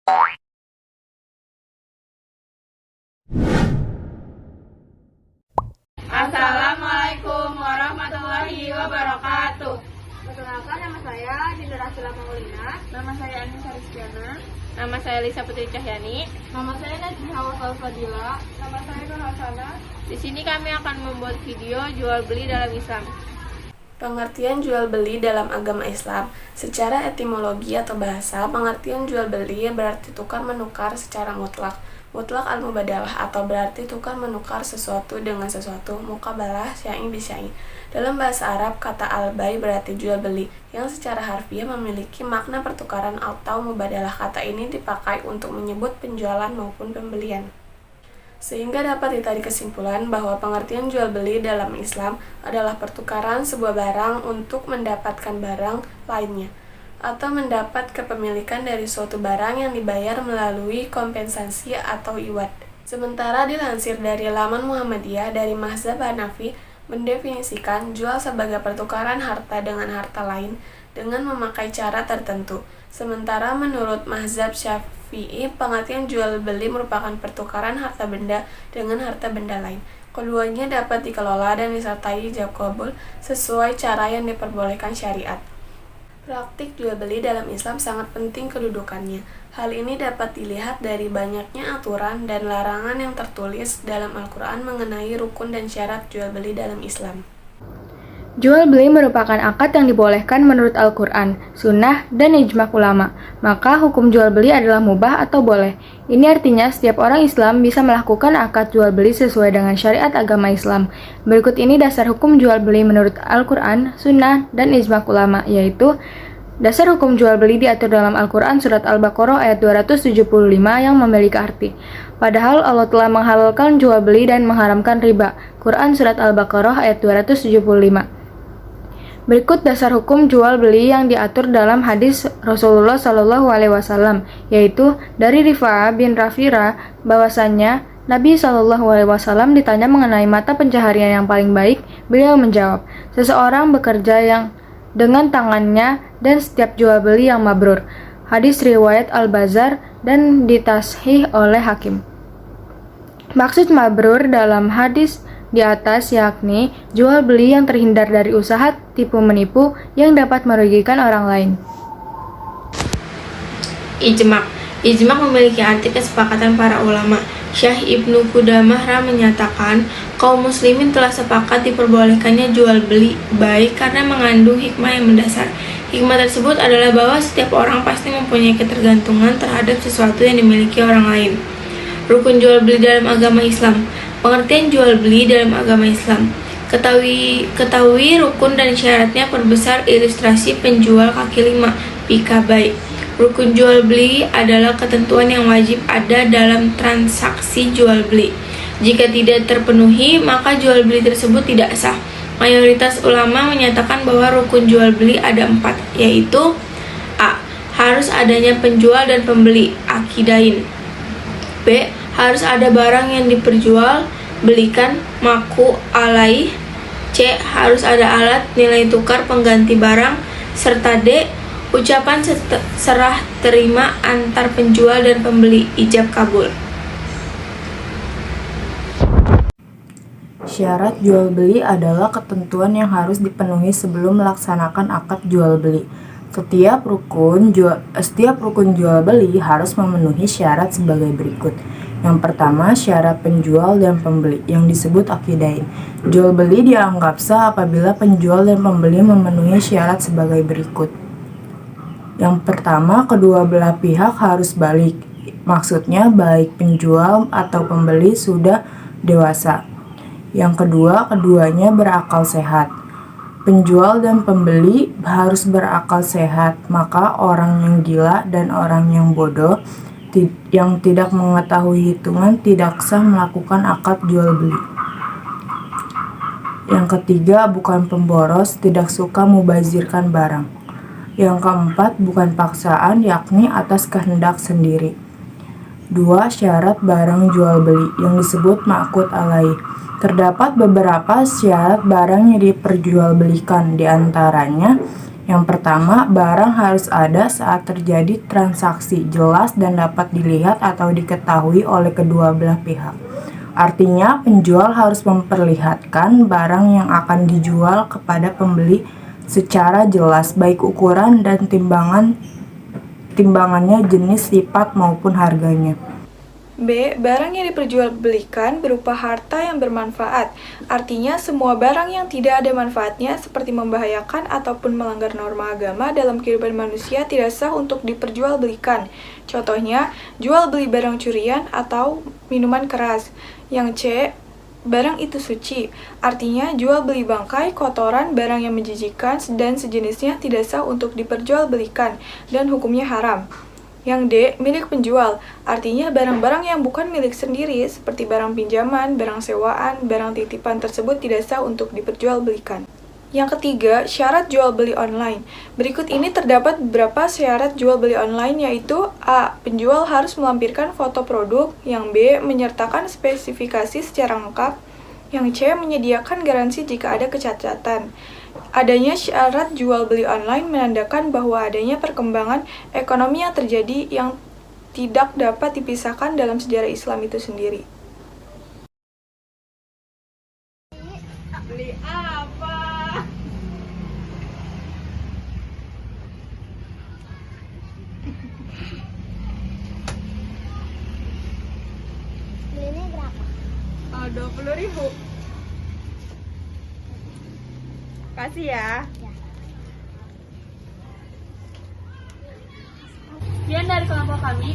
Assalamualaikum warahmatullahi wabarakatuh. Perkenalkan, nama saya Dinda Rasila Maulina. Nama saya Anissa Rizkyana. Nama saya Lisa Putri Cahyani. Nama saya Najmi Hawa Fadila. Nama saya Nur Hasana. Di sini kami akan membuat video jual beli dalam Islam. Pengertian jual beli dalam agama Islam. Secara etimologi atau bahasa, pengertian jual beli berarti tukar menukar secara mutlak. Mutlak al-mubadalah atau berarti tukar menukar sesuatu dengan sesuatu, muqabalah syai' bi syai'. Dalam bahasa Arab, kata al-bay berarti jual beli, yang secara harfiah memiliki makna pertukaran atau mubadalah. Kata ini dipakai untuk menyebut penjualan maupun pembelian. Sehingga dapat ditarik kesimpulan bahwa pengertian jual beli dalam Islam adalah pertukaran sebuah barang untuk mendapatkan barang lainnya, atau mendapat kepemilikan dari suatu barang yang dibayar melalui kompensasi atau iwad. Sementara dilansir dari laman Muhammadiyah dari Mazhab Hanafi mendefinisikan jual sebagai pertukaran harta dengan harta lain dengan memakai cara tertentu. Sementara menurut Mazhab Syafi'i, pengertian jual beli merupakan pertukaran harta benda dengan harta benda lain. Keduanya dapat dikelola dan disertai ijab qabul sesuai cara yang diperbolehkan syariat. Praktik jual beli dalam Islam sangat penting kedudukannya. Hal ini dapat dilihat dari banyaknya aturan dan larangan yang tertulis dalam Al-Quran mengenai rukun dan syarat jual beli dalam Islam. Jual beli merupakan akad yang dibolehkan menurut Al-Quran, Sunnah, dan ijma' ulama. Maka hukum jual beli adalah mubah atau boleh. Ini artinya setiap orang Islam bisa melakukan akad jual beli sesuai dengan syariat agama Islam. Berikut ini dasar hukum jual beli menurut Al-Quran, Sunnah, dan ijma' ulama, yaitu dasar hukum jual beli diatur dalam Al-Quran surat Al-Baqarah ayat 275 yang memiliki arti. Padahal Allah telah menghalalkan jual beli dan mengharamkan riba. Quran surat Al-Baqarah ayat 275. Berikut dasar hukum jual beli yang diatur dalam hadis Rasulullah Shallallahu Alaihi Wasallam, yaitu dari Rifa'ah bin Rafira bahwasannya Nabi Shallallahu Alaihi Wasallam ditanya mengenai mata pencaharian yang paling baik. Beliau menjawab, seseorang bekerja yang dengan tangannya dan setiap jual beli yang mabrur. Hadis riwayat Al-Bazar dan ditashih oleh Hakim. Maksud mabrur dalam hadis di atas yakni jual beli yang terhindar dari usaha tipu menipu yang dapat merugikan orang lain. Ijma' memiliki arti kesepakatan para ulama. Syekh Ibnu Qudamah menyatakan kaum muslimin telah sepakat diperbolehkannya jual beli baik karena mengandung hikmah yang mendasar. Hikmah tersebut adalah bahwa setiap orang pasti mempunyai ketergantungan terhadap sesuatu yang dimiliki orang lain. Rukun jual beli dalam agama Islam. Pengertian jual beli dalam agama Islam. Ketahui rukun dan syaratnya, perbesar ilustrasi penjual kaki lima, pikabai. Rukun jual beli adalah ketentuan yang wajib ada dalam transaksi jual beli. Jika tidak terpenuhi, maka jual beli tersebut tidak sah. Mayoritas ulama menyatakan bahwa rukun jual beli ada 4, yaitu A. Harus adanya penjual dan pembeli, akidain. B. Harus ada barang yang diperjual belikan, maku alaih. C. Harus ada alat nilai tukar pengganti barang. Serta D. Ucapan serah terima antar penjual dan pembeli, ijab kabul. Syarat jual beli adalah ketentuan yang harus dipenuhi sebelum melaksanakan akad jual beli. Setiap rukun jual beli harus memenuhi syarat sebagai berikut. Yang pertama, syarat penjual dan pembeli yang disebut akidain. Jual beli dianggap sah apabila penjual dan pembeli memenuhi syarat sebagai berikut. Yang pertama, kedua belah pihak harus balik. Maksudnya baik penjual atau pembeli sudah dewasa. Yang kedua, keduanya berakal sehat. Penjual dan pembeli harus berakal sehat, maka orang yang gila dan orang yang bodoh yang tidak mengetahui hitungan tidak sah melakukan akad jual beli. Yang ketiga, bukan pemboros, tidak suka mubazirkan barang. Yang keempat, bukan paksaan, yakni atas kehendak sendiri. 2. Syarat barang jual beli yang disebut ma'qud alaih. Terdapat beberapa syarat barang yang diperjualbelikan, diantaranya Yang pertama, barang harus ada saat terjadi transaksi, jelas dan dapat dilihat atau diketahui oleh kedua belah pihak. Artinya, penjual harus memperlihatkan barang yang akan dijual kepada pembeli secara jelas, baik ukuran dan timbangannya, jenis, sifat, maupun harganya. B. Barang yang diperjualbelikan berupa harta yang bermanfaat. Artinya, semua barang yang tidak ada manfaatnya seperti membahayakan ataupun melanggar norma agama dalam kehidupan manusia tidak sah untuk diperjualbelikan. Contohnya, jual beli barang curian atau minuman keras. Yang C. Barang itu suci. Artinya, jual beli bangkai, kotoran, barang yang menjijikkan dan sejenisnya tidak sah untuk diperjualbelikan dan hukumnya haram. Yang D, milik penjual, artinya barang-barang yang bukan milik sendiri seperti barang pinjaman, barang sewaan, barang titipan tersebut tidak sah untuk diperjualbelikan. Yang ketiga, syarat jual beli online. Berikut ini terdapat beberapa syarat jual beli online yaitu A. Penjual harus melampirkan foto produk, yang B. Menyertakan spesifikasi secara lengkap, yang C. Menyediakan garansi jika ada kecacatan. Adanya syarat jual beli online menandakan bahwa adanya perkembangan ekonomi yang terjadi yang tidak dapat dipisahkan dalam sejarah Islam itu sendiri. Beli apa? Ini berapa? 20.000. Kasih ya. Sekian dari kelompok kami.